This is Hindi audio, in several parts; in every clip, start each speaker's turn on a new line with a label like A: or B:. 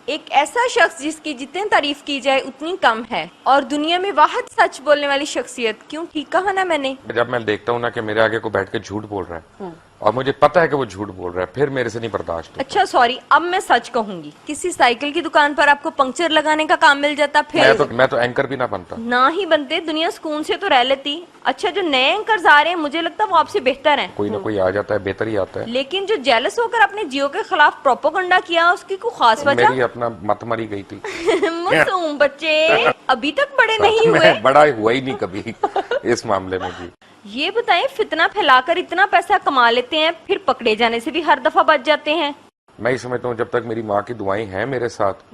A: एक ऐसा शख्स जिसकी जितनी तारीफ की जाए उतनी कम है और दुनिया में वाहिद सच बोलने वाली शख्सियत। क्यों, ठीक कहा ना मैंने?
B: जब मैं देखता हूँ ना कि मेरे आगे को बैठ के झूठ बोल रहा है और मुझे पता है कि वो झूठ बोल रहा है, फिर मेरे से नहीं बर्दाश्त होता।
A: अच्छा सॉरी, अब मैं सच कहूंगी, किसी साइकिल की दुकान पर आपको पंक्चर लगाने का काम मिल जाता फिर
B: मैं तो एंकर भी ना बनता।
A: ना ही बनते, दुनिया सुकून से तो रह लेती। अच्छा, जो नए एंकर्स आ रहे हैं मुझे लगता है वो आपसे बेहतर हैं।
B: कोई ना कोई आ जाता है, बेहतर ही आता है।
A: लेकिन जो जेलस होकर अपने जियो के खिलाफ प्रोपोगंडा किया, उसकी कोई खास वजह?
B: मेरी अपना मत मरी गई थी।
A: मासूम बच्चे अभी तक बड़े नहीं हुए।
B: मैं बड़ा हुआ ही नहीं कभी इस मामले में भी।
A: ये बताएं, फितना फैलाकर इतना पैसा कमा लेते हैं, फिर पकड़े जाने से भी हर दफा बच जाते हैं।
B: मैं ही समझता हूँ जब तक मेरी माँ की दुआएं हैं मेरे साथ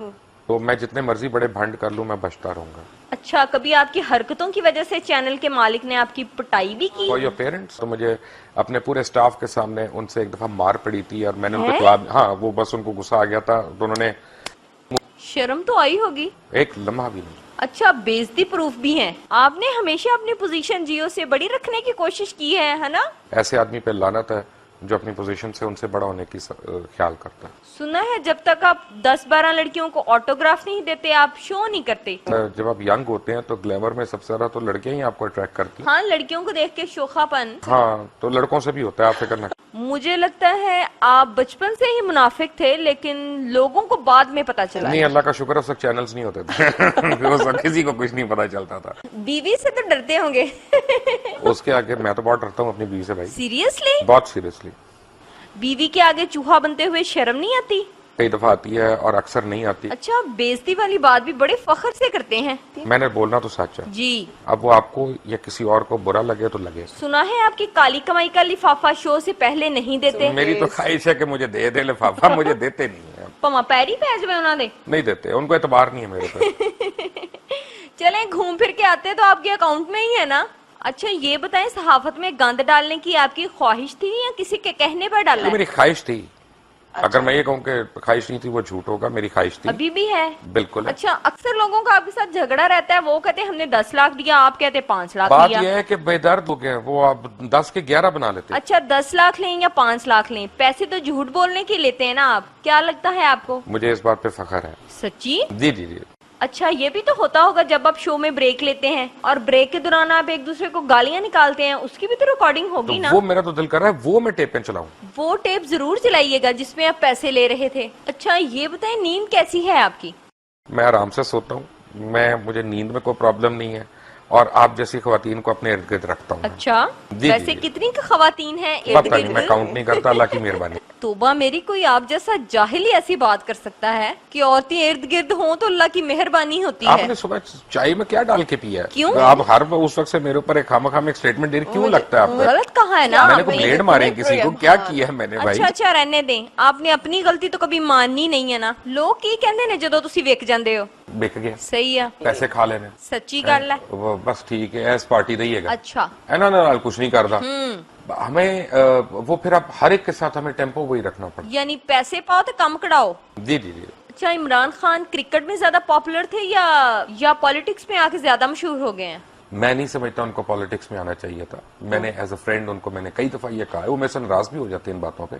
B: तो मैं जितने मर्जी बड़े भंड कर लूँ, मैं बचता रहूंगा।
A: अच्छा, कभी आपकी हरकतों की वजह से चैनल के मालिक ने आपकी पिटाई भी की?
B: और योर पेरेंट्स तो मुझे अपने पूरे स्टाफ के सामने उनसे एक दफा मार पड़ी थी और मैंने उनको जवाब, हाँ वो बस उनको गुस्सा आ गया था तो उन्होंने,
A: शर्म तो आई होगी?
B: एक लम्हा भी नहीं।
A: अच्छा, बेइज्जती प्रूफ भी हैं। आपने हमेशा अपनी पोजीशन जियो से बड़ी रखने की कोशिश की है ना?
B: ऐसे आदमी पे लानत है जो अपनी पोजीशन से उनसे बड़ा होने की ख्याल करता है।
A: सुना है जब तक आप 10-12 लड़कियों को ऑटोग्राफ नहीं देते आप शो नहीं करते।
B: जब आप यंग होते हैं तो ग्लैमर में सबसे ज्यादा तो लड़कियां ही आपको अट्रैक्ट करती हैं।
A: हाँ, लड़कियों को देख के शोखापन।
B: हाँ, तो लड़कों से भी होता है, आप फिक्र ना।
A: मुझे लगता है आप बचपन से ही मुनाफिक थे, लेकिन लोगों को बाद में पता चला।
B: नहीं, अल्लाह का शुक्र, उस वक्त चैनल्स नहीं होते थे उस वक्त किसी को कुछ नहीं पता चलता था।
A: बीवी से तो डरते होंगे?
B: उसके आगे मैं तो बहुत डरता हूँ अपनी बीवी से भाई।
A: सीरियसली?
B: बहुत सीरियसली।
A: बीवी के आगे चूहा बनते हुए शर्म नहीं आती?
B: कई दफा आती है और अक्सर नहीं आती।
A: अच्छा, बेइज्जती वाली बात भी बड़े फख्र से करते हैं।
B: मैंने बोलना तो सच है
A: जी।
B: अब वो आपको या किसी और को बुरा लगे तो लगे।
A: सुना है आपकी काली कमाई का लिफाफा शो से पहले नहीं देते?
B: मेरी तो ख्वाहिश है कि मुझे दे दे लिफाफा, मुझे देते नहीं है।
A: पमा पैरी पैज में उन्होंने
B: नहीं देते, उनको एतबार नहीं है मेरे पे।
A: चलें घूम फिर के आते हैं तो आपके अकाउंट में ही है ना? अच्छा ये बताएं, सहाफत में गंद डालने की आपकी ख्वाहिश थी या किसी के कहने पर डाला?
B: मेरी ख्वाहिश थी। अगर मैं ये कहूँ कि ख्वाहिश नहीं थी वो झूठ होगा, मेरी ख्वाहिश थी।
A: अभी भी है?
B: बिल्कुल है।
A: अच्छा, अक्सर लोगों का आपके साथ झगड़ा रहता है, वो कहते हैं हमने 10 लाख दिया, आप कहते हैं 5 लाख
B: बात
A: दिया।
B: यह है कि बेदर्द हो गए वो, आप 10 के 11 बना लेते।
A: अच्छा, 10 लाख लें या 5 लाख लें, पैसे तो झूठ बोलने के लेते हैं ना आप। क्या लगता है आपको?
B: मुझे इस बात पे फख्र है।
A: सच्ची?
B: जी जी जी।
A: अच्छा, ये भी तो होता होगा जब आप शो में ब्रेक लेते हैं और ब्रेक के दौरान आप एक दूसरे को गालियां निकालते हैं, उसकी भी तो रिकॉर्डिंग होगी ना?
B: वो मेरा तो दिल कर रहा है वो मैं टेप पे चलाऊं।
A: वो टेप जरूर चलाइएगा जिसमें आप पैसे ले रहे थे। अच्छा ये बताएं, नींद कैसी है आपकी?
B: मैं आराम से सोता हूँ, मुझे नींद में कोई प्रॉब्लम नहीं है और आप जैसी खवातीन को अपने इर्द गिर्द रखता हूँ।
A: अच्छा, वैसे कितनी खवातीन हैं इर्द
B: पता नहीं, मैं
A: गिर्द?
B: काउंट नहीं करता, अल्लाह की मेहरबानी।
A: तोबा मेरी, कोई आप जैसा जाहिल ही ऐसी बात कर सकता है कि औरतें इर्द गिर्द हों तो अल्लाह की मेहरबानी होती है।
B: आपने सुबह चाय में क्या डाल के पिया है?
A: क्यों?
B: आप हर उस वक्त से मेरे ऊपर एक खामखाम एक स्टेटमेंट दे रही, क्यों लगता है आपको?
A: गलत कहा है ना?
B: मैंने कोई ब्लेड मारे किसी को? क्या किया है मैंने भाई?
A: अच्छा रहने दें, आपने अपनी गलती तो कभी माननी नहीं है ना। लोग की कहते ने जदों तुसी विक जांदे हो?
B: बिक गया।
A: सही है,
B: पैसे खा लेने।
A: सच्ची गल है।
B: वो बस ठीक है, एस पार्टी दईएगा।
A: अच्छा
B: ना ना कुछ नहीं करता हमें वो फिर आप हर एक के साथ हमें टेम्पो वही रखना पड़ता।
A: यानी पैसे पाओ तो कम कढ़ाओ।
B: जी जी जी।
A: अच्छा, इमरान खान क्रिकेट में ज्यादा पॉपुलर थे या पॉलिटिक्स में आके ज्यादा मशहूर हो गए हैं?
B: मैं नहीं समझता उनको पॉलिटिक्स में आना चाहिए था। मैंने एज अ फ्रेंड उनको मैंने कई दफा ये कहा है, वो मेरे से नाराज भी हो जाते हैं इन बातों पे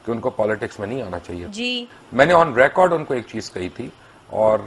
B: कि उनको पॉलिटिक्स में नहीं आना चाहिए
A: जी।
B: मैंने ऑन रिकॉर्ड उनको एक चीज कही थी और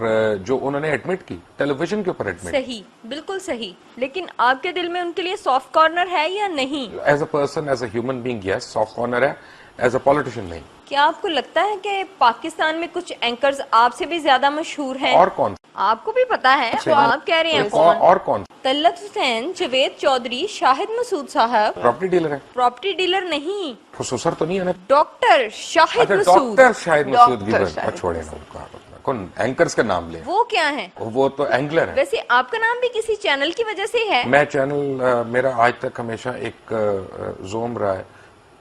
B: जो उन्होंने एडमिट की टेलीविजन के ऊपर एडमिट।
A: सही, बिल्कुल सही। लेकिन आपके दिल में उनके लिए सॉफ्ट कॉर्नर है या नहीं?
B: As a person, as a human being, yes soft corner है। एज अ पॉलिटिशियन नहीं।
A: क्या आपको लगता है कि पाकिस्तान में कुछ एंकर्स आपसे भी ज्यादा मशहूर हैं?
B: और कौन?
A: आपको भी पता है तो आप कह रहे हैं
B: और कौन?
A: तलत हुसैन, जवेद चौधरी, शाहिद मसूद साहब।
B: प्रॉपर्टी डीलर है?
A: प्रॉपर्टी डीलर नहीं,
B: खुसूसर तो नहीं है ना?
A: डॉक्टर शाहिद मसूद।
B: डॉक्टर शाहिद मसूद भी छोड़े ना उनका, कौन एंकर्स का नाम ले?
A: वो क्या है?
B: वो तो एंगलर है।
A: वैसे आपका नाम भी किसी चैनल की वजह से है?
B: मैं चैनल, मेरा आज तक हमेशा एक जोम रहा है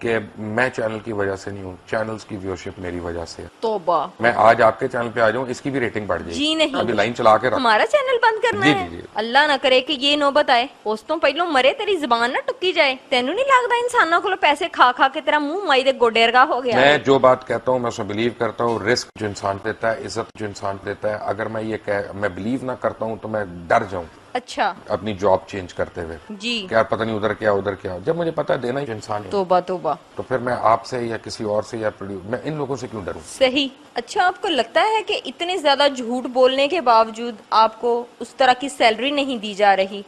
B: कि मैं चैनल की वजह से नहीं हूँ, चैनल्स की व्यूअरशिप मेरी वजह से है।
A: तोबा।
B: मैं आज आपके चैनल पे आ जाऊँ, इसकी भी रेटिंग बढ़ जाएगी।
A: जी नहीं,
B: अभी लाइन चला के
A: हमारा चैनल बंद करना
B: जी,
A: है?
B: जी, जी।
A: अल्लाह ना करे कि ये नौबत आए। दोस्तों पहलो मरे तेरी जुबान ना टुकी जाए। तेनू नहीं लगता इंसानों को पैसे खा खा के तेरा मुंह माई दे गोडेरगा हो गया?
B: मैं जो बात कहता हूँ मैं उसमें बिलीव करता हूँ। रिस्क जो इंसान लेता है, इज्जत जो इंसान लेता है, अगर मैं बिलीव ना करता हूँ तो मैं डर जाऊँ
A: अच्छा
B: अपनी जॉब चेंज करते हुए
A: जी।
B: कि यार पता नहीं उधर क्या, जब मुझे पता है देना ही इंसान है,
A: तोबा तोबा।
B: तो फिर मैं आपसे या किसी और से या मैं इन लोगों से क्यों डरूं?
A: सही। अच्छा, आपको लगता है कि इतने ज्यादा झूठ बोलने के बावजूद आपको उस तरह की सैलरी नहीं दी जा रही?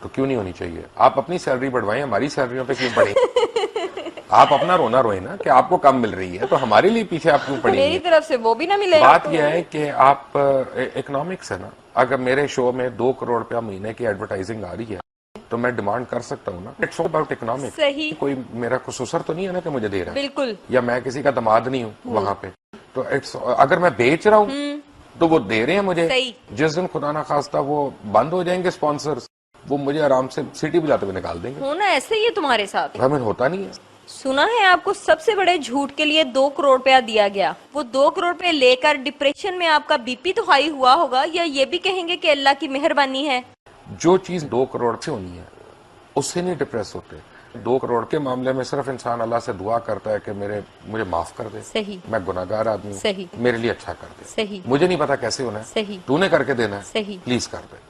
B: तो क्यों नहीं होनी चाहिए? आप अपनी सैलरी बढ़वाएं, हमारी सैलरियों पे क्यों बढ़े? आप अपना रोना रोए ना कि आपको कम मिल रही है, तो हमारे लिए पीछे आप क्यों
A: मेरी
B: पड़ेंगे?
A: तरफ से वो भी ना मिलेगा
B: बात
A: तो?
B: यह है कि आप इकोनॉमिक्स है ना, अगर मेरे शो में 2 करोड़ रुपया महीने की एडवर्टाइजिंग आ रही है तो मैं डिमांड कर सकता हूँ ना। It's all about economics.
A: सही।
B: कोई मेरा खुसूसर तो नहीं है ना कि मुझे दे रहा है,
A: बिल्कुल।
B: या मैं किसी का दामाद नहीं हूँ वहां पे। तो इट्स, अगर मैं बेच रहा हूँ तो वो दे रहे हैं मुझे।
A: सही।
B: जिस दिन खुदा ना खास्ता वो बंद हो जाएंगे स्पॉन्सर्स, वो मुझे आराम से सीटी बुलाते हुए निकाल देंगे।
A: होना ऐसे ही है तुम्हारे साथ।
B: हमें होता नहीं है।
A: सुना है आपको सबसे बड़े झूठ के लिए 2 करोड़ रुपया दिया गया। वो 2 करोड़ रुपए लेकर डिप्रेशन में आपका बीपी तो हाई हुआ होगा, या ये भी कहेंगे कि अल्लाह की मेहरबानी है?
B: जो चीज 2 करोड़ से होनी है उससे नहीं डिप्रेस होते। 2 करोड़ के मामले में सिर्फ इंसान अल्लाह से दुआ करता है कि मुझे माफ कर दे।
A: सही।
B: मैं गुनाहगार आदमी हूँ,
A: सही।
B: मेरे लिए अच्छा कर दे।
A: सही।
B: मुझे नहीं पता कैसे होना है,
A: सही।
B: तूने करके देना है,
A: सही।
B: प्लीज कर दे।